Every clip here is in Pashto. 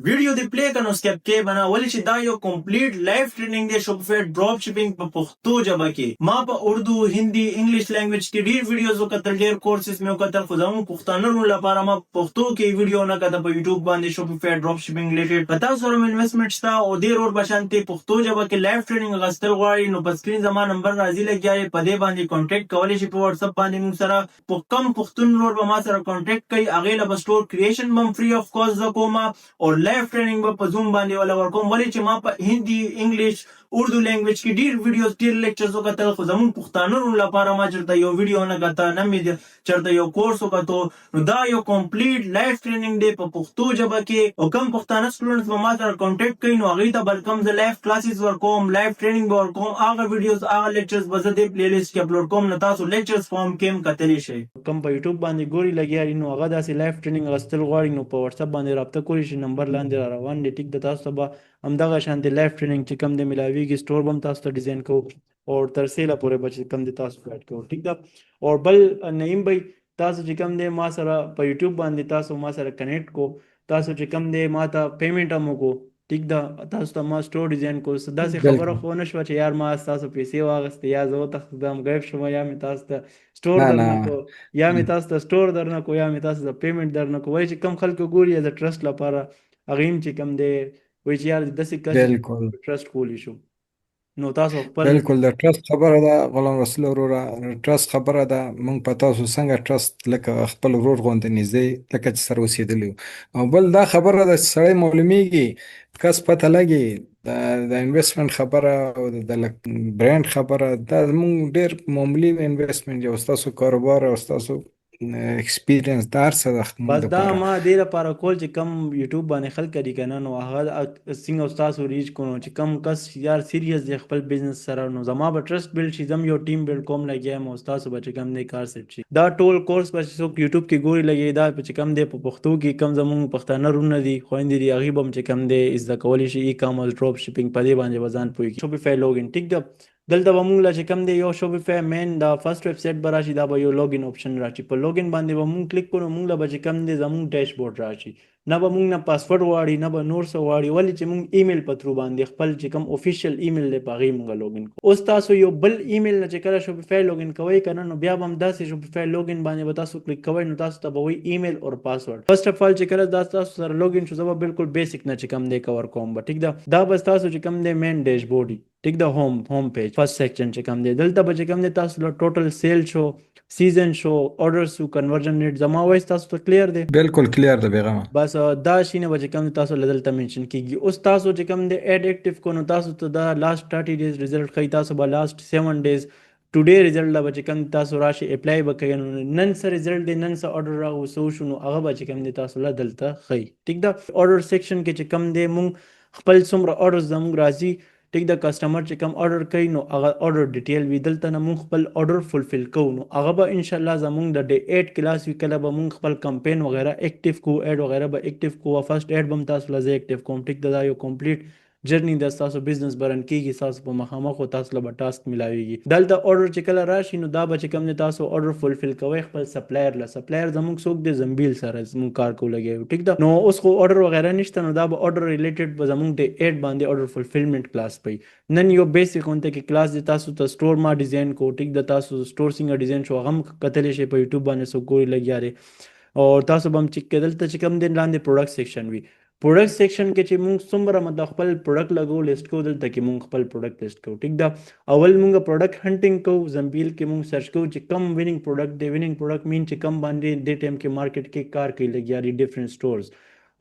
ویډیو دی پلی کنو سکپ کې بنا ولی چې دا یو کمپلیټ لایف ټریننګ دی شوپیفای ډراپ شپینګ په پښتو ژبه کې. ما په اردو، هندي، انګلیش لینګویج کې ډیر ویډیوز وکتل، ډیر کورسز مې وکتل، خو زموږ پښتانه لپاره ما پښتو کې ویډیو نه کته په یوټیوب باندې شوپیفای ډراپ شپینګ ریلیټډ. پتا سره انویسټمنٹ شته او ډیر اور بشانتي پښتو ژبه کې لایف ټریننګ غستل غواړي نو په سکرین زما نمبر راځي لګیاي، په دې باندې کانټیکټ کولی شي په واتس اپ باندې موږ سره په کم پښتون ورور به ما سره کانټیکټ کوي. هغه له سٹور کریشن بم فری اف کاسټ ز کوما او لایف ټریننګ په زوم باندې ولا ورکوم، ولی چې ما په هندي، انګلیش، اردو لینګویج کې ډیر ویډیوز ډیر لیکچرز وکتل، خو زموږ پښتانه لپاره ما چرته یو ویډیو نه کته، نه مې چرته یو کورس وکتو. نو دا یو کمپلیټ لایف ټریننګ دی په پښتو ژبه کې او کم پښتانه سټوډنټس به ما سره کانټیکټ کوي نو هغوی ته به کوم زه لایف کلاسز ورکوم، لایف ټریننګ به ورکوم. هغه ویډیوز هغه لیکچرز به زه دې پلی لیست کې اپلوډ کوم، نو تاسو لیکچرز فارم کې هم کتلی شئ. کم په یوټیوب باندې ګوري لګیا نو هغه داسې لایف ټریننګ غوښتل غواړي نو په واتس اپ باندې رابطه کولی شي، نمبر لاندې را روان دی. ټیک د تاسو ته به همدغه شانتې لایف ټریننګ چې کم دی ملاویږي، سټور به هم تاسو ته ډیزاین کوو او تر سیله پورې به چې کم دی تاسو فلټ کوو. ټیک ده. او بل نعیم بھائی تاسو چې کم دی ما سره په یوټیوب باندې تاسو ما سره کنیکټ کو، تاسو چې کم دی ما ته پیمنټ هم وکړو. ټیک ده. تاسو ته ما سټور ډیزاین کو، داسې خبره خو نه شوه چې یار ما تاسو پیسې واغستې یا زه وتښتېدم غیب شوم یا مې تاسو ته سټور نه درنه نه کو یا مې تاسو ته سټور درنه کو یا مې تاسو ته پیمنټ درنه کو. وایي چې کم خلکو ګوري از ټرسټ لپاره هغې هم چې کم دی وایي چې یار داسې کس بالکل ټرسټ کولی شو. نو تاسو خپل بالکل د ټرست خبره ده غلام رسول وروره، ټرست خبره ده. مونږ په تاسو څنګه ټرست لکه خپل ورور غوندې نږدې لکه چې سره اوسېدلي یو. او بل دا خبره ده چې سړی معلومیږي کس پته لګي د انویسټمنټ خبره او د برانډ خبره، دا زمونږ ډېر معمولي انویسټمنټ دی او ستاسو کاروبار او ستاسو ایکسپیرینس دا هر څه د بس موږ دا دپاره. ما دې لپاره کول چې کم یوټیوب باندې خلک کړي کنه نو هغه څنګه تاسو ریچ کو، چې کم کس یار سیریس دی خپل بزنس سره نو زما به ټرست بلډ شي، زم یو ټیم بلډ کوم لګیا م او تاسو به چې کم دی کار سیټ شي. دا ټول کورس به چې څوک یوټیوب کې ګوري لګي دا چې کم دی په پښتو کې کم زمونږ پښتانه رونه دي خویندې دي هغې به هم چې کم دی زده کولی شي ای کامرس ډراپ شپینګ په دې باندې به ځان پوهېږي. شوپیفای لوګین ټیک ده. دلته به مونږ له چې کم دی یو شوپیفای مین دا فرست ویب سایټ به راشي، دا به یو لاګین آپشن راشي. په لاګین باندې به مونږ کلیک کړو، مونږ له به چې کم دی زمونږ ډیشبورډ راشي. نه به مونږ نه پاسورډ غواړي نه به نور څه غواړي، ولې چې مونږ ایمیل په تھرو باندې خپل چې کم اوفیشیل ایمیل دی په هغې مونږ لاګین کوو. اوس تاسو یو بل ایمیل نه چې کله شوپیفای لاګین کوئ که نه نو بیا به هم داسې شوپیفای لاګین باندې به تاسو کلیک کوئ نو تاسو ته به وایي ایمیل اور پاسورډ. فرست اف آل چې کله دا تاسو سره لاګین شو زه به بالکل بیسک نه چې کم دی کور کوم به. ټیک ده. دا بس تاسو چې کم دی مین ډیشبورډ ټیک ده، ہوم پیج فرست سیکشن چې کم دی دلته به چې کم دی تاسو له ټوټل سیل شو، سیزن شو، آرډر شو، کنورژن ریټ زما وایس تاسو ته کلیر دی. بالکل کلیر ده بیغمه. بس دا شینه به چې کم دی تاسو له دلته منشن کیږي. اوس تاسو چې کم دی ایډ ایکټیو کو نو تاسو ته دا لاست 30 ډیز ریزلټ ښیي، تاسو به لاست 7 ډیز ټوډے ریزلټ لا به چې کم تاسو راشي اپلای به کوئ نو نن څه ریزلټ دی نن څه آرډر راغو څه وشو نو هغه به چې کم دی تاسو له دلته ښیي. ټیک ده. آرډر سیکشن کې چې کم دی مونږ خپل څومره آرډرز زموږ راځي ټیک د کسٹمر چې کم آرډر کوي نو هغه آرډر ډیټیل وي دلته نه مونږ خپل آرډر فلفل کوو نو هغه به ان شاء الله زمونږ د ډے 8 کلاس وی کله به مونږ خپل کمپین وغیرہ ایکټیو کو، ایډ وغیرہ به ایکټیو کو. فرست ایډ بم تاسو لزه ایکټیو کوم. ټیک دا یو کمپلیټ جرنی د تاسو بزنس برن کیږي، تاسو په مخامخ او تاسو له ټاسک ملاويږي. دلته آرډر چې کله راشي نو دا به چې کم نه تاسو آرډر فلفل کوئ خپل سپلایر له. سپلایر زموږ څوک دی زنبیل سره زموږ کار کو لګي. ټیک ده. نو اوس خو آرډر وغیرہ نشته نو دا به آرډر ریلیټډ به زموږ د 8 باندې آرډر فلفلمنٹ کلاس پي. نن یو بیسیک اونته کې کلاس دی تاسو ته سٹور ما ډیزاین کو. ټیک ده. تاسو سٹور څنګه ډیزاین شو غم کتلی شي په یوټیوب باندې سو ګوري لګیاره او تاسو بم چک کېدل ته چې کم دین لاندې پروډکټ سیکشن وي. پروډکټ سیکشن کې چې مونږ څومره مطلب خپل پروډکټ لګو لیست کو دلته کې مونږ خپل پروډکټ لیست کو. ټیک ده. اول مونږ پروډکټ هنټینګ کو، زنبیل کې مونږ سرچ کو چې کم ویننګ پروډکټ دی. ویننګ پروډکټ مین چې کم باندې د ټیم کې مارکیټ کې کار کوي لګیاري ډیفرنٹ سٹورز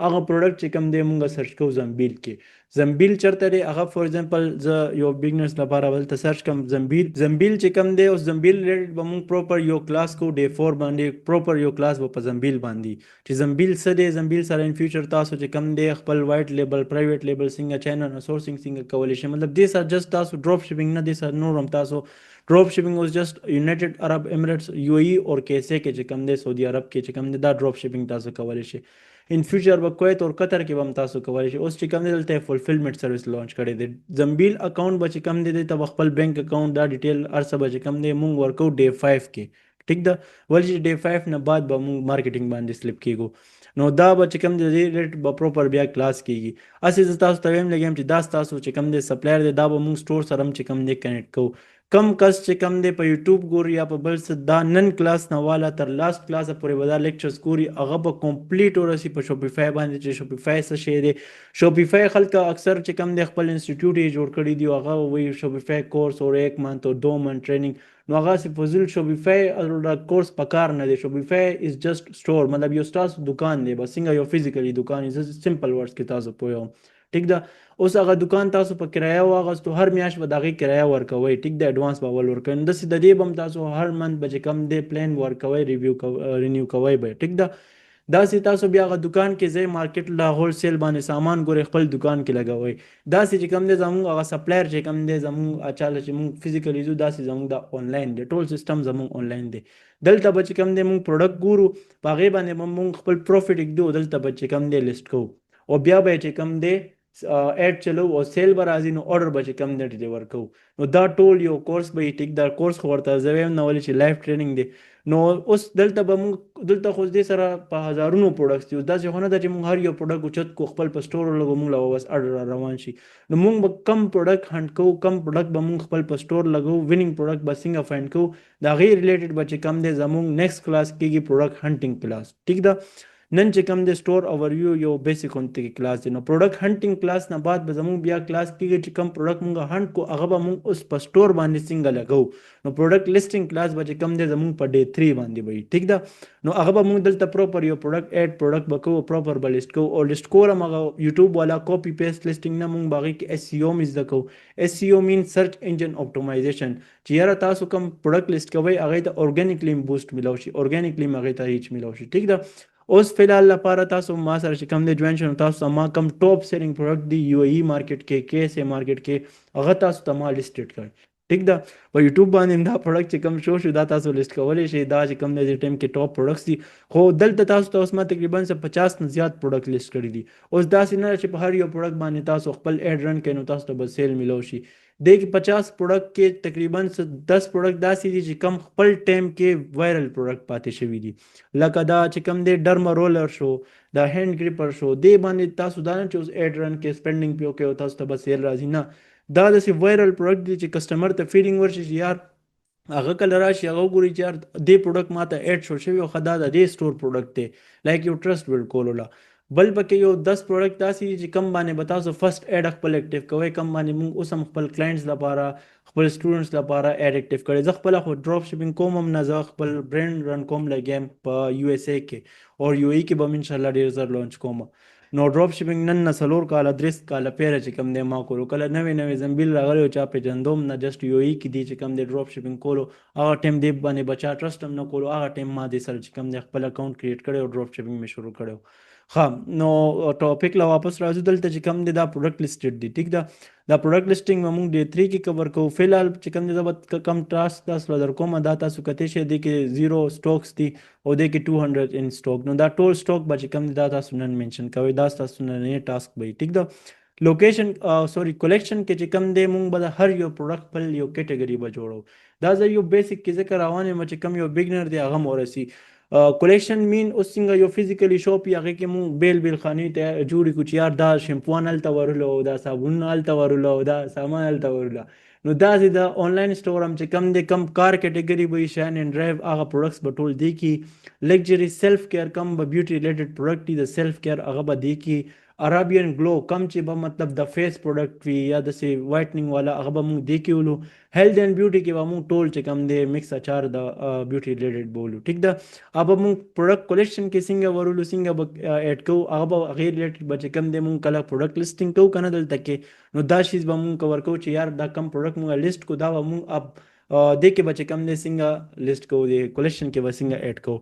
هغه پروډکټ چې کم دی مونږ سرچ کو زنبیل کې. زنبیل چرته دی هغه فور ایگزامپل ز یو بګنرز لپاره ولته سرچ کم زنبیل چې کم دی اوس زنبیل ریلیټډ به مونږ پروپر یو کلاس کو ډے 4 باندې پروپر یو کلاس په زنبیل باندې چې زنبیل څه دی. زنبیل سره ان فیوچر تاسو چې کم دی خپل وایټ لیبل پرایویټ لیبل څنګه چینل او سورسینګ څنګه کولی شي. مطلب دې سره جست تاسو ډراپ شپینګ نه دي سره نور هم تاسو ډراپ شپینګ اوس جست یونایټډ عرب امریټس یو ای اور کیسه کې چې کم دی سعودي عرب کې چې کم دی دا ډراپ شپینګ تاسو کولی شي. ان فیوچر به کویت اور قطر کې به هم تاسو کولی شي. اوس چې کم دی دلته فلفلمنٹ سروس لانچ کړی دی. زنبیل اکاونټ به چې کم دی ته خپل بینک اکاونټ دا ډیټیل ارسه به چې کم دی مونږ ورکو ډے 5 کې. ټیک ده. ولې چې ډے 5 نه بعد به مونږ مارکیټینګ باندې سلیپ کیږو. نو دا به چې کوم دی ریټ به پروپر بیا کلاس کیږي. اسې زه تاسو ته ویم لګیم چې دا ستاسو چې کوم دی سپلایر دی دا به موږ سټور سره هم چې کوم دی کنیکټ کوو. کم کس چې کم دی په یوټیوب ګوري یا په بل څه دا نن کلاس نه والا تر لاست کلاس پورې به دا لیکچرز ګوري هغه به کمپلیټ ورسي په شوپیفای باندې چې شوپیفای څه شی دی. شوپیفای خلک اکثر چې کم دی خپل انسټیټیوټ یې جوړ کړی دی هغه وایي شوپیفای کورس اور 1 منت اور 2 منت ټریننګ. نو هغه سي فضل شوپیفای کورس پکار نه دی. شوپیفای از جست سٹور مطلب یو تاسو دکان دی بس څنګه یو فزیکلی دکان از سمپل ورډز کې تاسو پوهیږئ. ټیک ده. اوس هغه دکان تاسو په کرایه واغستو هر میاشت به د هغې کرایه ورکوئ. ټیک ده. ایډوانس به اول ورکوئ. نو داسې د دې به هم تاسو هر منت به چې کم دی پلان ورکوئ رینیو کوئ به. ټیک ده. داسې تاسو بیا هغه دکان کې ځئ مارکیټ له هول سیل باندې سامان ګورئ خپل دکان کې لګوئ. داسې چې کم دی زموږ هغه سپلایر چې کم دی زموږ چاله چې موږ فزیکلی ځو داسې زموږ د آنلاین دی ټول سیستم زموږ آنلاین دی. دلته به چې کم دی موږ پروډکټ ګورو په هغې باندې به موږ خپل پروفیټ ږدو دلته به چې کم دی لیست کوو او بیا به چې کم دی ایډ چلو او سیل به راځي نو order به چې کم دی ډیلیور کوو. نو دا ټول یو کورس به ټیک دا کورس خو ورته زه وایم نه ولې چې لایف ټریننګ دی. نو اوس دلته به موږ دلته خو دې سره په هزارونو پروډکټس دي داسې خو نه ده چې موږ هر یو پروډکټ اوچت کو خپل په سټور ولګو موږ له بس order روان شي. نو موږ به کم پروډکټ هنټ کوو کم پروډکټ به موږ خپل په سټور لګو وینینګ پروډکټ به څنګه فایند کوو د هغې ریلیټډ به چې کم دی زموږ نیکسټ کلاس کېږي پروډکټ هنټینګ کلاس. ټیک ده. نن چې کوم د سٹور اوورویو یو بیسیک اونته کې کلاس دی. نو پروډکټ هنټینګ کلاس نه بعد به زموږ بیا کلاس کېږي چې کوم پروډکټ مونږ هنټ کو هغه به مونږ اوس په سٹور باندې څنګه لګو. نو پروډکټ لیسټینګ کلاس به چې کوم دی زموږ په ډے 3 باندې وي. ټیک ده. نو هغه به مونږ دلته پروپر یو پروډکټ اډ پروډکټ بکو پروپر به لیست کو او لیست کورم هغه یوټیوب والا کاپی پیسټ لیسټینګ نه مونږ باغی کې اس سی او مز دکو. اس سی او مین سرچ انجن اپټیمایزیشن چې یاره تاسو کوم پروډکټ لیست کوئ هغه ته اورګانیک لیم بوست ملو شي اورګانیک لیم هغه ته هیڅ ملو شي. ټیک ده. اوس فلحال لپاره تاسو ما سره چې کوم دی جوین شئ تاسو ته ما کوم ټاپ سیلینګ پروډکټ دی یو ای مارکیټ کې کې اس مارکیټ کې هغه تاسو ته ما لیسټډ کړئ. ټیک ده. په یوټیوب باندې دا پروډکټ چې کوم شو شو دا تاسو لیست کولی شئ دا چې کوم دی ټایم کې ټاپ پروډکټس دي خو دلته تاسو ته اوس ما تقریبا 50 نه زیات پروډکټ لیست کړي دي. اوس داسې نه چې په هر یو پروډکټ باندې تاسو خپل اډ رن کړئ نو تاسو ته به سیل ملو شي. د 50 پروډکټ کې تقریبا 10 پروډکټ داسې دي چې کم خپل ټایم کې وایرل پروډکټ پاتې شوي دي لکه دا چې کم دی ډرما رولر شو دا هینډ گریپر شو دې باندې تاسو دا نه چې اوس اډ رن کې سپینډینګ پیو کې او تاسو ته به سیل راځي نه دا داسې وایرل پروډکټ دی چې کسټمر ته فیلینګ ورشي چې یار هغه کله راشي هغه ګوري چې یار دې پروډکټ ماته اډ شو شوی او خدا دا دې سٹور پروډکټ دی لایک یو ټرست بلډ کولو لا بل پکې یو 10 پروډکټ داسې چې کم باندې به تاسو فرست اډ خپل اکټیو کوئ کم باندې موږ اوس هم خپل کلاینټس لپاره خپل سټوډنټس لپاره اډ اکټیو کړي. زه خپل خو ډراپ شپینګ کوم هم نه زه خپل برانډ رن کوم لګیم په یو اس اے کې او یو ای کې به ان شاء الله ډیر زر لانچ کوم. نو ډراپ شپینګ نن نه څلور کاله درې کاله پیره چې کم دی ما کولو کله نوې زمبیل راغلی او چا پېژندوم نه جسټ یو ای کې دی چې کم دی ډراپ شپینګ کولو هغه ټایم دی باندې بچا ټرسټ هم نه کولو هغه ټایم ما دې سره چې کم دی خپل اکاونټ کریټ کړی او ډراپ شپینګ مې شروع کړی. ښه نو ټاپک لا واپس راځو دلته چې کم دی دا پروډکټ لیسټډ دی. ټیک ده. دا پروډکټ لیسټینګ به موږ ډے 3 کې کور کوو. فلحال چې کم دی زه به کم ټاسک تاسو در کوم دا تاسو کتی شئ دی کې 0 سټاکس دي او دی کې 200 ان سټاک نو دا ټول سټاک به چې کم دی دا تاسو نن منشن کوئ دا تاسو نن ټاسک به. ټیک ده. لوکیشن سوري کلیکشن کې چې کم دی مونږ به هر یو پروډکټ خپل یو کیټګري به جوړو. دا زه یو بیسیک کې ذکر روان یم چې کم یو بګنر دی هغه مورسي کلیکشن مین اوس څنګه یو فزیکلی شاپ هغه کې مونږ بیل خانې ته جوړې کو چې یار دا شیمپوان هلته ورلو دا صابون هلته ورلو دا سامان هلته ورلو نو دا د آنلاین سٹور هم چې کم دی کم کار کیټګري به شاین اینڈ ډرایو هغه پروډکټس به ټول دی کی لگژری سیلف کیر کم به بیوټي ریلیټډ پروډکټ دی د سیلف کیر هغه به دی کی عربین گلو کم چې به مطلب د فیس پروډکټ وي یا د سی وایټنینګ والا هغه به مونږ دی کېولو. هیلث اینڈ بیوټي کې به مونږ ټول چې کم دی مکس اچار د بیوټي ریلیټډ بولو. ټیک ده. अब مونږ پروډکټ کلیکشن کې څنګه ورولو څنګه به اډ کوو هغه به هغې ریلیټډ به چې کم دی مونږ کله پروډکټ لیسټینګ کوو که نه دلته کې نو دا شیز به مونږ کور کوو چې یار دا کم پروډکټ مونږ لیسټ کو دا به مونږ اب دې کې به چې کم دی څنګه لیسټ کوو د کلیکشن کې به څنګه اډ کوو.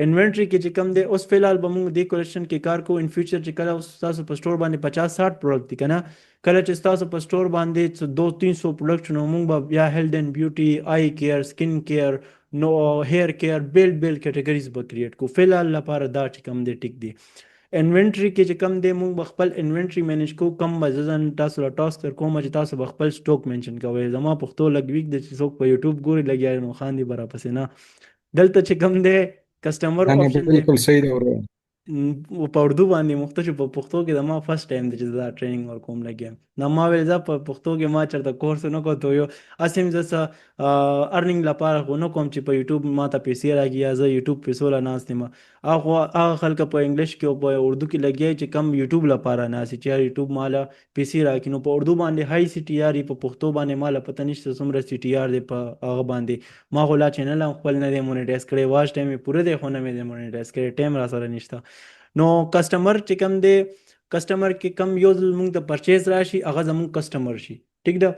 انوینټري کې چې کم دی اوس فلحال به مونږ دې کلیکشن کې کار کوو. ان فیوچر چې کله تاسو په سټور باندې 50-60 پروډکټ دي که نه کله چې تاسو په سټور باندې 200-300 پروډکټ نو مونږ به بیا هیلث اینڈ بیوټي آی کیر سکن کیر نو هیر کیر بیل کیټګریز به کریټ کو. فلحال لپاره دا چې کم دی ټیک دی. انوینټري کې چې کم دی مونږ به خپل انوینټري مینیج کوو کم به زه ځان تاسو له ټاسک در کوم چې تاسو به خپل سټاک منشن کوئ. زما پښتو لږ ویک دی چې څوک په یوټیوب ګوري لګیا نو خاندي به راپسې نه دلته چې کم دی کسټمر آپشن دی بالکل صحیح دی. په اردو باندې مخته شو. په پښتو کې زما فرست ټایم دی چې دا ټریننګ ورکوم لګیم. نو ما ویل زه په پښتو کې ما چېرته کورس نه کوم، تو یو هسې هم زه څه ارنینګ لپاره خو نه کوم چې په یوټیوب ما ته پیسې راکړي یا زه یوټیوب پیسو له ناست یم. هغه خلک په انګلیش کې او په اردو کې لګیا چې کم یوټیوب لپاره ناست چې یار یوټیوب مالا پیسې راکړي. نو په اردو باندې هاي سی ټي آر، په پښتو باندې مالا پته نشته څومره سی ټي آر دی په هغه باندې. ما خو لا چینل هم خپل نه دی مونیټایز کړی، واچ ټایم یې پوره دی خو نه مې دی مونیټایز کړی، ټایم را سره نشته. نو کسٹمر چې کم دی، کسٹمر کې کم یو ځل موږ ته پرچیز راشي هغه زموږ کسٹمر شي. ټیک ده،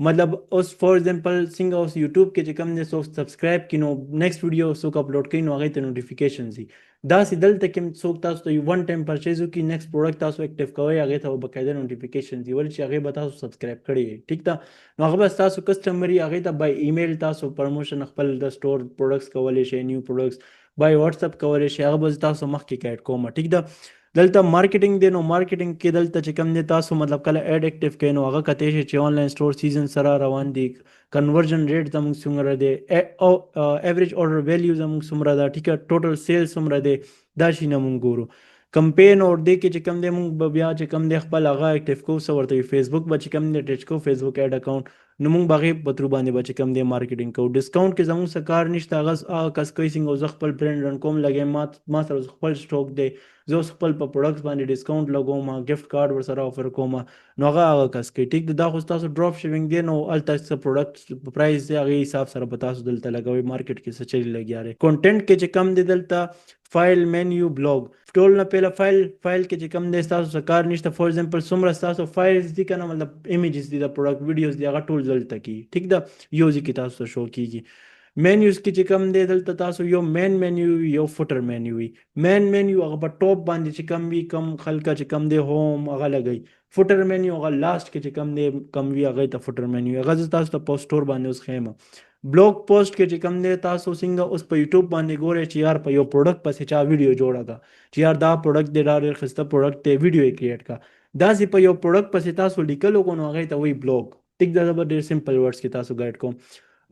مطلب اوس فور ایگزامپل څنګه اوس یوټیوب کې چې کم دی څوک سبسکرایب کړي نو نیکسٹ ویډیو څوک اپلوډ کړي نو هغې ته نوټیفیکیشن ځي. داسې دلته کې څوک تاسو ته ون ټایم پرچیز وکړي، نیکسٹ پروډکټ تاسو اکټیو کوئ هغې ته به باقاعده نوټیفیکیشن ځي، ولې چې هغې به تاسو سبسکرایب کړی وي. ټیک ده، نو هغه به ستاسو کسټمر وي، هغې ته بای ایمیل تاسو پرموشن خپل د سټور پروډکټس کولی شئ، نیو پروډکټس بای واتساپ کولی شئ، هغه به تاسو مخکې ګایډ کوم. ټیک ده، دلته مارکیټینګ دی. نو مارکیټینګ کې دلته چې کم دی تاسو مطلب کله ایډ اکټیو کوئ نو هغه کتی شي چې آنلاین سټور سیزن سره روان دي، کنورژن ریټ زموږ څومره دی، ایوریج آرډر ویلیو زموږ څومره ده، ټیک ده، ټوټل سیل څومره دی، دا شي نه مونږ ګورو. کمپین اور دې کې چې کم دی مونږ به بیا چې کم دی خپل هغه اکټیو کوو، څه ورته وي فیسبوک به چې کم دی ټچ کوو، فیسبوک ایډ اکاؤنٹ، نو مونږ به هغې په تھرو باندې به چې کم دی مارکیټینګ کوو. ډسکاؤنټ کې زموږ څه کار نشته، هغه کس کوي څنګه زه خپل برانډ رن کوم لګیم، ما سره خپل سټاک دی، زه اوس خپل په پروډکټس باندې ډسکاؤنٹ لګوم، ګفت کارت ورسره افر کوم، نو هغه کس کوي. ټیک ده، دا خو ستاسو ډراپ شپینګ دی، نو هلته څه پروډکټ په پرایس دی هغې حساب سره به تاسو دلته لګوئ، مارکیټ کې څه چلي لګیا دی. کانټینټ کې چې کم دی دلته فایل، مینیو، بلاګ، ټول نه پهله فایل کې چې کم دی ستاسو څه کار نشته. فور ایگزامپل څومره ستاسو فایلز دي که نه، مطلب ایمیجز دي د پروډکټ ویډیوز دي، هغه ټول دلته کېږي. ټیک ده، یو ځای کې تاسو ته شو کېږي. مینیوز کې چې کم دی دلته تاسو یو مین مینیو یو فوټر مینیو وي. مین مینیو هغه په ټاپ باندې چې کم وي، کم خلکه چې کم دی هوم هغه لګوي. فوټر مینیو هغه لاست کې چې کم دی کم وي هغې ته فوټر مینیو، هغه زه تاسو ته په سټور باندې اوس ښیم. بلاګ پوسټ کې چې کم دی تاسو څنګه اوس په یوټیوب باندې ګورئ چې یار په یو پروډکټ پسې چا ویډیو جوړه کړه چې یار دا پروډکټ دی ډېر ښایسته پروډکټ دی، ویډیو یې کریټ کړه، داسې په یو پروډکټ پسې تاسو لیکلو کو نو هغې ته وایي بلاګ. ټیک ده، زه به ډېر سمپل ورډس کې تاسو ګایډ کوم.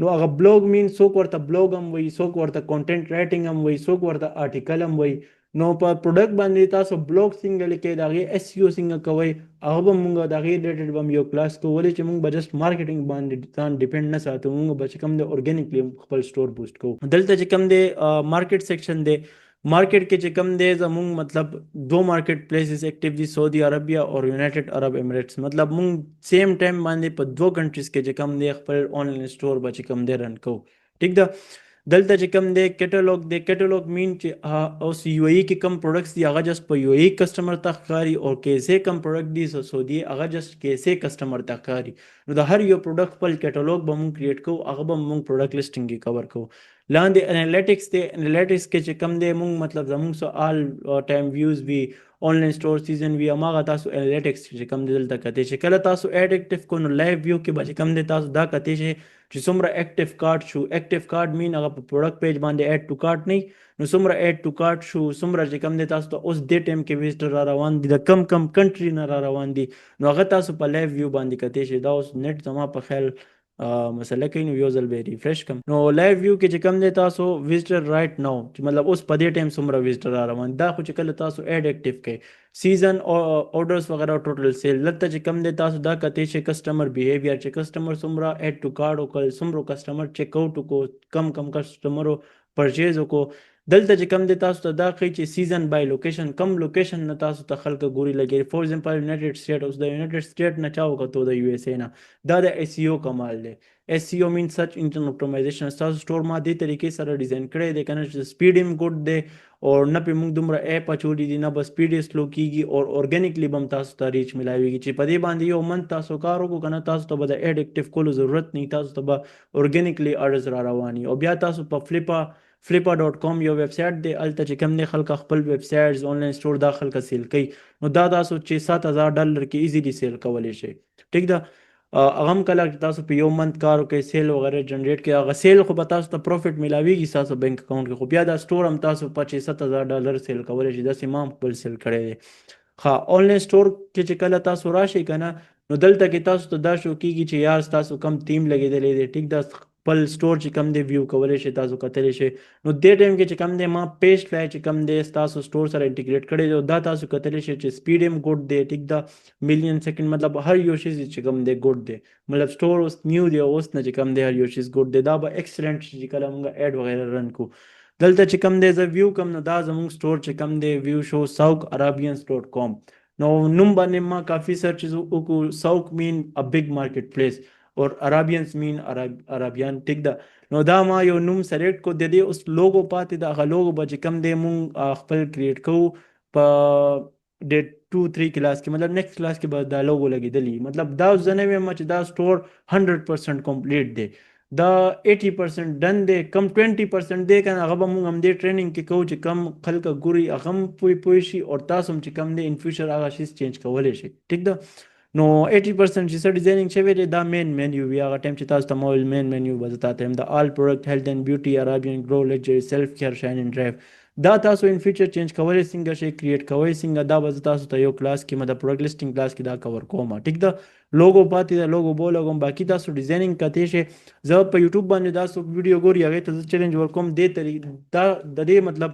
نو هغه بلاګ مین څوک ورته بلاګ هم وایي، څوک ورته کانټینټ رایټینګ هم وایي، څوک ورته آرټیکل هم وایي. نو په پروډکټ باندې تاسو بلاګ څنګه لیکئ، د هغې اس سی او څنګه کوئ، هغه به مونږ د هغې ریلیټډ به هم یو کلاس کوو، ولې چې مونږ به جسټ مارکیټینګ باندې ځان ډیپینډ نه ساتو، مونږ به چې کوم دی ارګینیکلی خپل سټور بوسټ کوو. دلته چې کوم دی مارکیټ سیکشن دی، مارکیټ کې چې کم دی زمونږ مطلب دو مارکیټ پلیسز ایکټیو دي، سعودي عربیه او یونایټډ عرب امریټس. مطلب مونږ سیم ټایم باندې په دو کنټریز کې چې کم دی خپل آنلاین سټور به چې کم دی رن کوو. ټیک ده، دلته چې کم دی کیټالوګ دی، کیټالوګ مین چې اوس یو ای کې کم پروډکټس دي هغه جست په یو ای کسٹمر ته ښکاري، او کیسې کم پروډکټ دي سعودي هغه جست کیسې کسٹمر ته ښکاري. نو د هر یو پروډکټ خپل کیټالوګ به مونږ کریټ کوو، هغه به مونږ پروډکټ لیسټینګ کې کور کوو. لاندې انالیټکس دی، انالیټکس کې چې کم دی مونږ مطلب زمونږ سو آل ټایم ویوز وي، آنلاین سټور سیزن وي، هماغه تاسو انالیټکس چې کم دی دلته کتی شي. کله تاسو ایډ اکټیو کو نو لایو ویو کې به چې کم دی تاسو دا کتی شي چې څومره اکټیو کارت شو. اکټیو کارت مین هغه په پروډکټ پیج باندې ایډ ټو کارت نه، نو څومره ایډ ټو کارت شو، څومره چې کم دی تاسو ته اوس دې ټایم کې ویزټر را روان دي، د کم کم کنټري نه را روان دي، نو هغه تاسو په لایو ویو باندې کتی شي. دا اوس نیټ زما په خیال مسله کوي، نو یو ځل به ریفریش کم. نو لایو ویو کې چې کم دی تاسو ویزټر رائټ ناو چې مطلب اوس په دې ټایم څومره ویزټر را روان، دا خو چې کله تاسو ایډ اکټیو کوئ سیزن آرډرز وغیرہ ټوټل سیل. دلته چې کم دی تاسو دا کتی شي کسٹمر بیهیویر چې کسٹمر څومره ایډ ټو کارت وکړل، څومره کسٹمر چیک آؤٹ وکړو، کم کم کسٹمرو پرچیز وکړو. دلته چې کم دی تاسو ته دا ښیي چې سیزن بای لوکیشن، کم لوکیشن نه تاسو ته خلک ګوري لګي. فور ایگزامپل یونایټډ سټیټ، اوس د یونایټډ سټیټ نه چا وکتو د یو ایس اے نه، دا د ایس سی او کمال دی. ایس سی او مین سرچ انجن اپټیمایزیشن. ستاسو سټور ما دې طریقې سره ډیزاین کړی دی کنه چې سپیډ هم ګډ دی، او نه پې موږ دومره ایپ اچولی دي، نه به سپیډ یې سلو کېږي، او ارګینیکلی به هم تاسو ته ریچ ملاویږي چې په دې باندې یو منت تاسو کار وکړو که نه تاسو ته به د ایډ اکټیو کولو ضرورت نه، تاسو ته به ارګینیکلی اډرز را رواني. او بیا تاسو په فلیپا ډاټ کام یو ویب سایټ دی، هلته چې کوم دی خلک خپل ویب سایټز آنلاین سټور دا خلک سیل کوي، نو دا تاسو چې $7,000 کې ایزیلی سیل کولی شئ. ټیک ده، هغه هم کله چې تاسو په یو منت کار وکړئ سیل وغیرہ جنریټ کړئ، هغه سیل خو به تاسو ته پروفیټ میلاویږي ستاسو بینک اکاونټ کې، خو بیا دا سټور هم تاسو په $7,000 سیل کولی شئ. داسې ما هم خپل سیل کړی دی. ښه، آنلاین سټور کې چې کله تاسو راشئ که نه، نو دلته کې تاسو ته دا شو کېږي چې یار ستاسو کم تیم لګېدلی دی. ټیک ده، خپل سټور چې کوم دی ویو کولی شئ، تاسو کتلی شئ. نو دې ټایم کې چې کوم دی ما پیج فلای چې کوم دی تاسو سټور سره انټیګریټ کړی دی، دا تاسو کتلی شئ چې سپیډ هم ګډ دی. ټیک ده، میلیون سیکنډ مطلب هر یو شی چې کوم دی ګډ دی. مطلب سټور اوس نیو دی، اوس نه چې کوم دی هر یو شی ګډ دی. دا به ایکسلنټ چې کله موږ اډ وغیره رن کو. دلته چې کوم دی زه ویو کوم، نو دا زموږ سټور چې کوم دی ویو شو SouqArabians.com. نو نوم باندې ما کافی سرچز وکړو. ساوک مین ا بگ مارکیټ پلیس اور عربینس مین عربیان. ټیک ده، نو دا ما یو نوم سلیکټ کو. د دې اوس لوګو پاتې د هغه لوګو به چې کوم دی مونږ خپل کریټ کوو په ډیټ 2-3 کلاس کې، مطلب نیکسٹ کلاس کې به دا لوګو لګېدلی. مطلب دا اوس زه نه وایم چې دا سټور 100% کمپلیټ دی، دا 80% ډن دی. کم 20% دی کنه هغه به مونږ هم دې ټریننګ کې کوو چې کم خلک ګوري هغه هم پوه شي، او تاسو هم چې کم دی ان فیوچر هغه شی چینج کولی شي. ټیک ده، نو 80% چې څه ډیزاینینګ شوی دی دا مین مینیو وي. هغه ټایم چې تاسو ته موبایل مین مینیو به زه تاته یم، د آل پروډکټ هیلث اینډ بیوټي عربین ګرو لگژري سیلف کیر شاین اینډ ډرایو. دا تاسو ان فیوچر چینج کولی څنګه شي، کریټ کوی څنګه، دا به زه تاسو ته یو کلاس کې مطلب پروډکټ لیسټینګ کلاس کې دا کور کوم. ټیک ده، لوګو پاتې ده، لوګو بو لګوم. باقي تاسو ډیزاینینګ کتی شي. زه په یوټیوب باندې تاسو ویډیو ګوري هغه ته چیلنج ورکوم دې طریقې دا د دې مطلب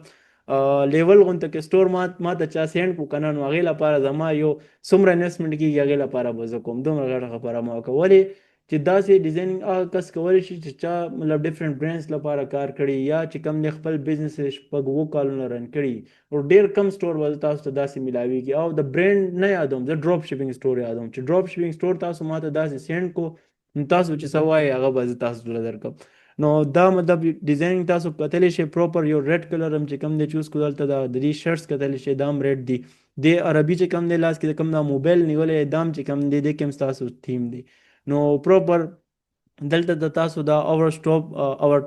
لیول غونته کې سټور ما ته چا سینډ کو کنه، نو هغې لپاره زما یو څومره انویسټمنټ کېږي هغې لپاره به زه کوم. دومره غټه خبره مه کوه. ولې چې داسې ډیزاینینګ هغه کس کولی شي چې چا مطلب ډفرنٹ برانډز لپاره کار کړي، یا چې کم دی خپل بزنس شپږ 7 کالونه رن کړي، او ډېر کم سټور به تاسو ته داسې میلاویږي. او د برانډ نه یادوم، زه ډراپ شپینګ سټور یادوم چې ډراپ شپینګ سټور تاسو ما ته داسې سینډ کو، نو تاسو چې څه وایي هغه به زه تاسو ته درکړم. نو دا مطلب ډیزاینینګ تاسو کتلی شئ پروپر. یو ریډ کلر هم چې کوم دی چوز کړو، دلته د دې شرټس کتلی شئ دا هم ریډ دي. د عربي چې کوم دی لاس کې کوم دا موبایل نیولی دا هم چې کوم دی د کوم ستاسو تھیم دی. نو پروپر دلته د تاسو دا اور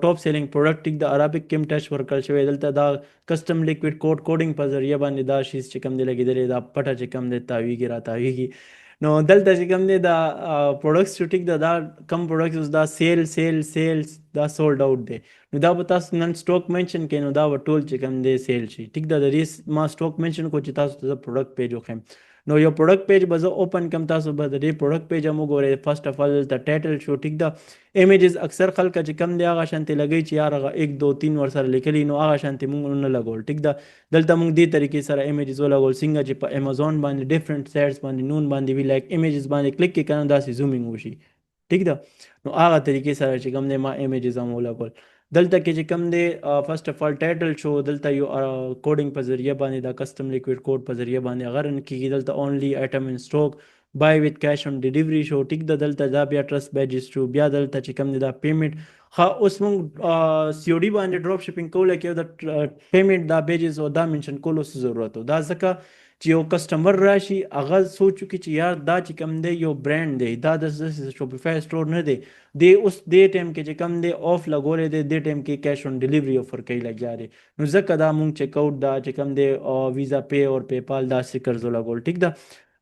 ټاپ سیلینګ پروډکټ ټیک د عربیک کیم ټچ ورکړل شوی. دلته دا کسٹم لیکوډ کوډینګ په ذریعہ باندې دا شیز چې کوم دی لګېدلی، دا پټه چې کوم دی تاویږي را تاویږي. نو دلته چې کوم دی دا پروډکټس چې ټیک دا کم پروډکټس دا سیل دا سولډ آوټ دی. نو دا به تاسو نن سټاک منشن کړئ، نو دا به ټول چې کوم دی سیل شي. ټیک دا د دې ما سټاک منشن کو چې تاسو ته پروډکټ پیج وښیم. نو یو پروډکټ پیج به زه اوپن کم، تاسو به د دې پروډکټ پیج هم وګورئ. فرسٹ اف آل د ټایټل شو. ټیک ده، ایمیجز اکثر خلک چې کم دی هغه شانتې لګوي چې یار هغه 1 2 3 ورسره لیکلي، نو هغه شانتې مونږ نه لګول. ټیک ده، دلته مونږ دې طریقې سره ایمیجز ولګول څنګه چې په امازون باندې ډیفرنٹ سایټس باندې نون باندې وی لایک ایمیجز باندې کلیک کې کنه داسې زومینګ وشي. ټیک ده، نو هغه طریقې سره چې کوم دی ما ایمیجز هم ولګول. دلته کې چې کوم دی فرسٹ اف آل ټایټل شو، دلته یو کوډینګ په ذریعہ باندې دا کسٹم لیکوډ کوډ په ذریعہ باندې هغه رن کېږي. دلته اونلی آیټم ان سټاک بای وذ کیش آن ډیلیوري شو. ټیک ده، دلته دا بیا ټرست بیجز شو. بیا دلته چې کوم دی دا پیمنٹ اوس مونږ سی او ډي باندې ډراپ شپینګ کولی کې د پیمنٹ دا بیجز او دا منشن کولو څه ضرورت و. دا ځکه چې یو کسټمر راشي هغه سوچ وکړي چې یار دا چې کوم دی یو برانډ دی، دا د شوپیفای سټور نه دی. دی اوس دې ټایم کې چې کوم دی آف لګولی دی، دې ټایم کې کیش آن ډیلیوري افر کوي لګیا دی. نو ځکه دا مونږ چیک آؤټ دا چې کوم دی ویزا پے اور پے پال دا سټیکرز ولګول. ټیک ده،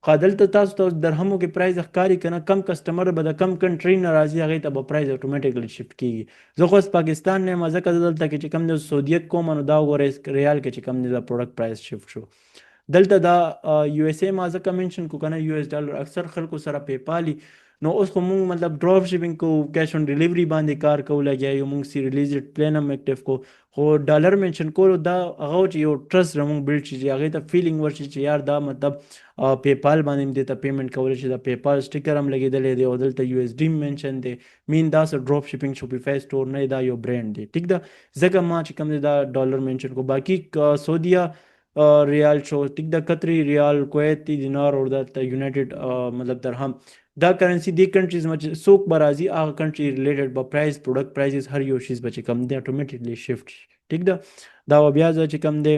خو دلته تاسو ته درهمو کې پرایز ښکاري که نه، کم کسټمر به د کم کنټري نه راځي هغې ته به پرایز اتومیټیکلی شفټ کېږي. زه خو اوس پاکستان نه یم، ځکه زه دلته کې چې کوم دی سعودیت کوم، نو دا وګورئ ریال کې چې کوم دی دا پروډکټ پرایز شفټ شو. دلته دا یو اس اے ما ځکه منشن کو کنه، US ډالر اکثر خلکو سره پے پالی. نو اوس خو مونږ مطلب ډراپ شپینګ کو، کیش آن ډیلیوري باندې کار کوو لګیا یو. مونږ سی ریلیزډ پلان هم ایکټیو کو، خو ډالر منشن کولو دا هغه چې یو ټرست زموږ بلډ شي، چې هغې ته فیلینګ ورشي چې یار دا مطلب پے پال باندې هم دې ته پیمنټ کولی شي. دا پے پال سټیکر هم لګېدلی دی، او دلته USD منشن دی. مین دا څه ډراپ شپینګ شوپیفای سټور نه، دا یو برانډ دی. ټیک ده، ځکه ما چې کوم دی دا ډالر منشن کو. باقي سعودیه ریال شو. ټیک ده، قطري ریال، کویتي دینار اور دلته یونایټډ مطلب درهم. دا کرنسی دی کنټریز ما چې څوک به راځي هغه کنټري ریلیټډ به پرایز پروډکټ پرایزز هر یو شیز به چې کوم دی اتومیټیکلی شفټ شي. ټیک ده، دا بیا زه چې کوم دی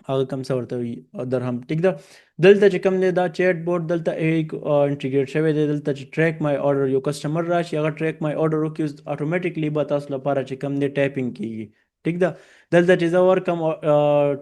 هغه کم څه ورته وي درهم. ټیک ده، دلته چې کوم دی دا چیټ بوټ دلته انټیګریټ شوی دی. دلته چې ټریک مای آرډر یو کسټمر راشي هغه ټریک مای آرډر وکړي، اتومیټیکلی به تاسو لپاره چې کوم دی ټایپینګ کېږي. ټیک ده، دلته چې زه ورکم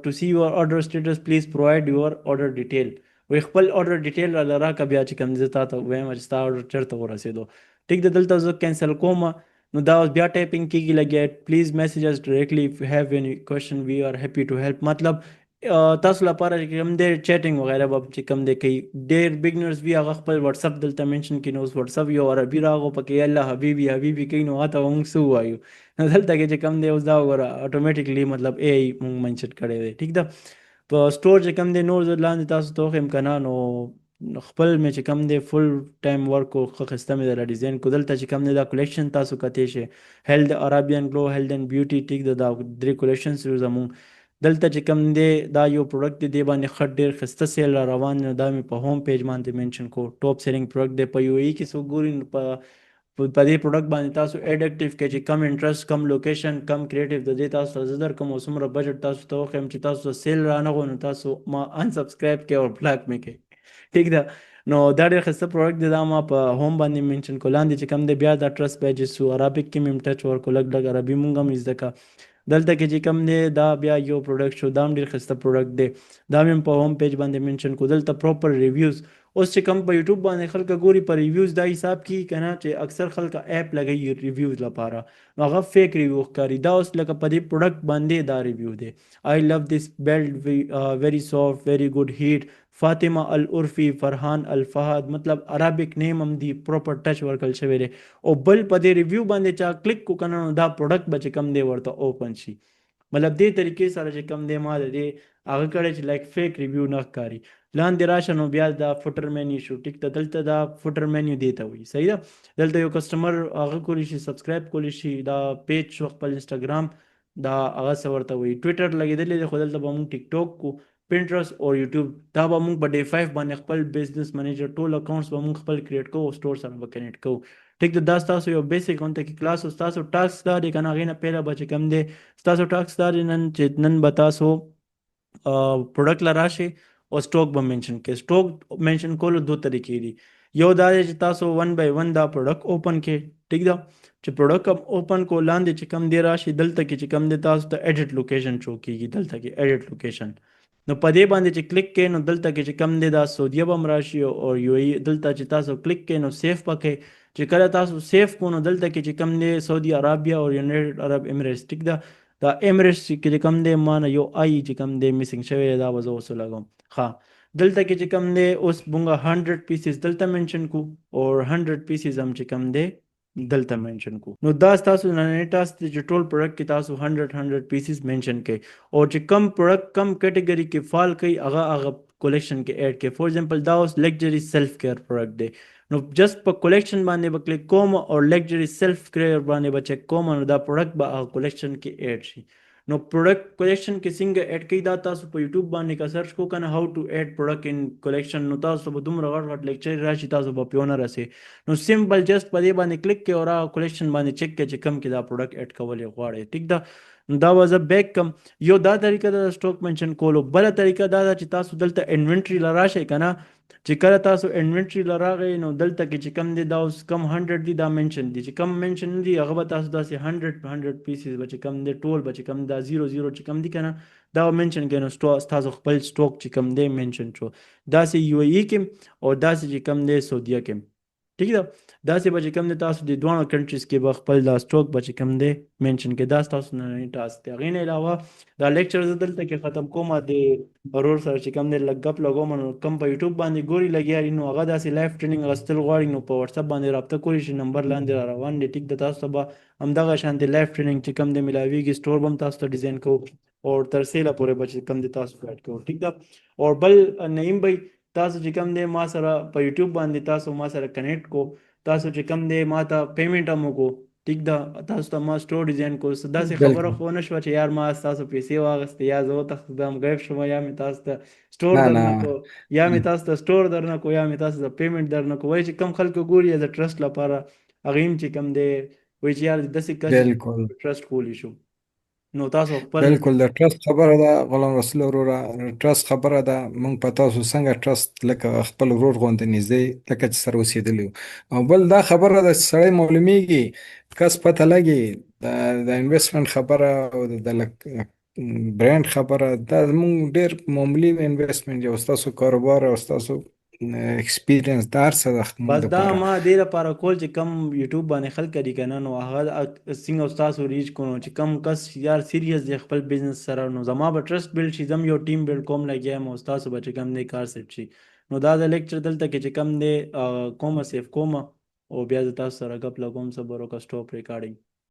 ټو سی یور آرډر سټیټس پلیز پرووایډ یور آرډر ډیټیل، وایي خپل آرډر ډیټیل راله راکړه، بیا چې کوم زه تا ته وایم چې ستا آرډر چېرته ورسېدو. ټیک ده، دلته زه کینسل کوم، نو دا اوس بیا ټایپینګ کېږي لګیا. پلیز میسیج اس ډایرکټلی اف یو هیو اینی کوېشن وی آر هیپي ټو هیلپ. مطلب تاسو لپاره چې کوم دی چیټینګ وغیرہ به چې کوم دی کوي ډېر بګنرز وي هغه خپل واتساپ دلته منشن کړي. نو اوس واتساپ یو عربي راغو پکې الله حبیبي حبیبي کوي نو هغه ته موږ څه ووایو. نو دلته کې چې کوم دی اوس دا وګوره اټومیټیکلی مطلب اے آی موږ منشن کړی دی. ټیک ده. په سټور چې کوم دی نور زه لاندې تاسو ته وښیم که نه نو خپل مې چې کوم دی فل ټایم ورک و ښه ښایسته مې درله ډیزاین کو. دلته چې کوم دی دا کولیکشن تاسو کتی شئ هیلد عربیان ګلو هیلد اینډ بیوټي. ټیک ده. دا درې کولیکشنز یو زمونږ دلته چې کوم دی دا یو پروډکټ دی دی باندې ښه ډېر ښایسته سیل را روان دی. دا مې په هوم پیج باندې منشن کو. ټاپ سیلینګ پروډکټ دی. په یو ای کې څوک ګوري نو په دې پروډکټ باندې تاسو ایډ اکټیو کې چې کم انټرست کم لوکیشن کم کریټیو د دې تاسو ته زه درکوم او څومره بجټ تاسو ته وښیم چې تاسو ته سیل رانغو نو تاسو ما انسبسکرایب کړئ او بلاک مې کړئ. ټیک ده. نو دا ډېر ښایسته پروډکټ دی. دا ما په هوم باندې منشن کو. لاندې چې کوم دی بیا دا ټرست پیجز سو عربیک کې مې ټچ ورکړو لږ لږ عربي مونږ هم زده کړه. دلته کې چې کوم دی دا بیا یو پروډکټ شو. دا هم ډېر ښایسته پروډکټ دی. دا مې په هوم پیج باندې منشن کو. دلته پروپر ریویوز اوس چې کوم په یوټیوب باندې خلک ګوري په ریویوز دا حساب کی کنه چې اکثر خلک اپ لګي ریویوز لپاره نو هغه فیک ریویو ښکاري. دا اوس لکه په دې پروډکټ باندې دا ریویو دی. آی لو دیس بیلډ ویری سافٹ ویری ګډ هیټ فاطمه العرفی فرحان الفهد مطلب عربیک نیم هم دی پروپر ټچ ورکل شوی دی. او بل په دې ریویو باندې چا کلیک کو کنه نو دا پروډکټ به چې کوم دی ورته اوپن شي. مطلب دې طریقې سره چې کوم دی ما د دې هغه کړی چې لایک فیک ریویو نه ښکاري. لاندې راشه نو بیا دا فوټر مینیو شو. ټیک ده. دلته دا فوټر مینیو دی ته وایي. صحیح ده. دلته یو کسټمر هغه کولی شي سبسکرایب کولی شي. دا پیج شو خپل انسټاګرام دا هغه څه ورته وایي. ټویټر لګېدلی دی خو دلته به مونږ ټیک ټاک کو پینټرس او یوټیوب دا به مونږ په ډے 5 باندې خپل بزنس منیجر ټول اکاونټس به مونږ خپل کریټ کوو او سټور سره به کنیکټ کوو. ټیک ده. دا ستاسو یو بیسک اونته کې کلاس او ستاسو ټاسک دا دی که نه هغې نه پهله به چې کوم دی ستاسو ټاسک دا دی نن چې نن به تاسو پروډکټ له راشئ او سټاک به منشن کړئ. سټاک منشن کولو دو طریقې دي. یو دا دی چې تاسو ون بای ون دا پروډکټ اوپن کړئ. ټیک ده. چې پروډکټ اوپن کو لاندې چې کوم دی راشي دلته کې چې کوم دی تاسو ته ایډیټ لوکیشن شو کېږي. دلته کې ایډیټ لوکیشن نو په دې باندې چې کلیک کړئ نو دلته کې چې کوم دی دا سعودیه به هم راشي او یو ای دلته چې تاسو کلیک کړئ نو سیف پکې چې کله تاسو سیف کو نو دلته کې چې کوم دی سعودي عربیه او یونایټډ عرب امریټس. ټیک ده. دا امریټس کې چې کوم دی ما نه یو آی چې کوم دی میسنګ شوی دا به زه اوس لګوم. ښه دلته کې چې کوم دی اوس مونږ 100 پیسز دلته منشن کو او 100 پیسز هم چې کوم دی دلته منشن کو. نو دا تاسو نن ټاسک دی چې ټول پروډکټ کې تاسو 100 پیسز منشن کړئ او چې کم پروډکټ کم کیټګری کې فال کوي هغه کولیکشن کې ایډ کړئ. فور ایگزامپل دا اوس لگژری سیلف کیر پروډکټ دی نو جست په کولیکشن باندې به کلیک کوم او لگژری سیلف کیر باندې به چک کوم نو دا پروډکټ به هغه کولیکشن کې ایډ شي. نو پروډکټ کولیکشن کې څنګه ایډ کړئ دا تاسو په یوټیوب باندې کا سرچ کو کنه هاو ټو ایډ پروډکټ ان کولیکشن نو تاسو به دومره غټ غټ لیکچر راشي تاسو به پیو نه رسي. نو سمپل جست په دې باندې کلیک کړئ او هغه کولیکشن باندې چک کړئ چې کم کې دا پروډکټ ایډ کول غواړئ. ټیک ده. دا وازه بیک کم یو دا طریقه د سټاک منشن کولو. بل طریقه دا چې تاسو دلته انوینټری لراشئ کنه چې کله تاسو انوینټری لراغئ نو دلته کې چې کم دی دا اوس کم 100 دی دا منشن دی چې کم منشن دی هغه به تاسو داسې 100 پیسز به چې کم دی ټول به چې کم دا 00 چې کم دی کنه دا منشن کړئ نو تاسو خپل سټاک چې کم دی منشن شو. داسې یو ای کې او داسې چې کم دی سعودیه کې. ٹھیک ده. داسې به چې کوم دی تاسو د دواړو کنټریز کې به خپل دا سټاک به چې کوم دی منشن کړئ. دا ستاسو نننی ټاسک دی. هغې نه علاوه دا لیکچر زه دلته کې ختم کوم د ورور سره چې کوم دی لږ ګپ لګوم نو کوم په یوټیوب باندې ګوري لګیا دي نو هغه داسې لایف ټریننګ اخیستل غواړي نو په واتساپ باندې رابطه کولی شي. نمبر لاندې را روان دی. ټیک ده. تاسو ته به همدغه شانتې لایف ټریننګ چې کوم دی ملاویږي. سټور به هم تاسو ته ډیزاین کوو او تر سیله پورې به چې کوم دی تاسو ایډ کوو. ټیک ده. او بل نعیم بھائی تاسو چې کوم دی ما سره په یوټیوب باندې تاسو ما سره کنیکټ کو تاسو چې کوم دی ما ته پیمنټ هم وکړو. ټیک ده. تاسو ته ما سټور ډیزاین کو داسې خبره خو نه شوه چې یار ما تاسو پیسې واغستې یا زه وتښتېدم غیب شوم یا مې تاسو ته سټور نه درنه نه کو یا مې تاسو ته سټور درنه کو یا مې تاسو ته پیمنټ درنه کو. وایي چې کم خلکو ګوري ایز ټرسټ لپاره هغې هم چې کوم دی وایي چې یار داسې کس بالکل ټرسټ کولی شو نو تاسو خپل بالکل د ټرست خبره ده غلام رسول وروره ټرست خبره ده مونږ په تاسو څنګه ټرست لکه خپل ورور غوندې نږدې لکه چې سره اوسېدلي یو. او بل دا خبره ده چې سړی معلومیږي کس پته لګي د انویسټمنټ خبره او د برانډ خبره دا مونږ ډېر معمولي انویسټمنټ او ستاسو کاروبار او ستاسو ایکسپیرینس دا هر څه د موږ بس دا دپاره. ما دې لپاره کول چې کم یوټیوب باندې خلک کړي کنه نو هغه څنګه تاسو ریچ کونو چې کم کس یار سیریس دی خپل بزنس سره نو زما به ټرست بلډ شي زم یو ټیم بلډ کوم لګیا مو تاسو به چې کم دی کار سیټ شي. نو دا د لیکچر دلته کې چې کم دی کومه سیف کومه او بیا د تاسو سره غپ لګوم صبر او کا سټاپ ریکارډینګ.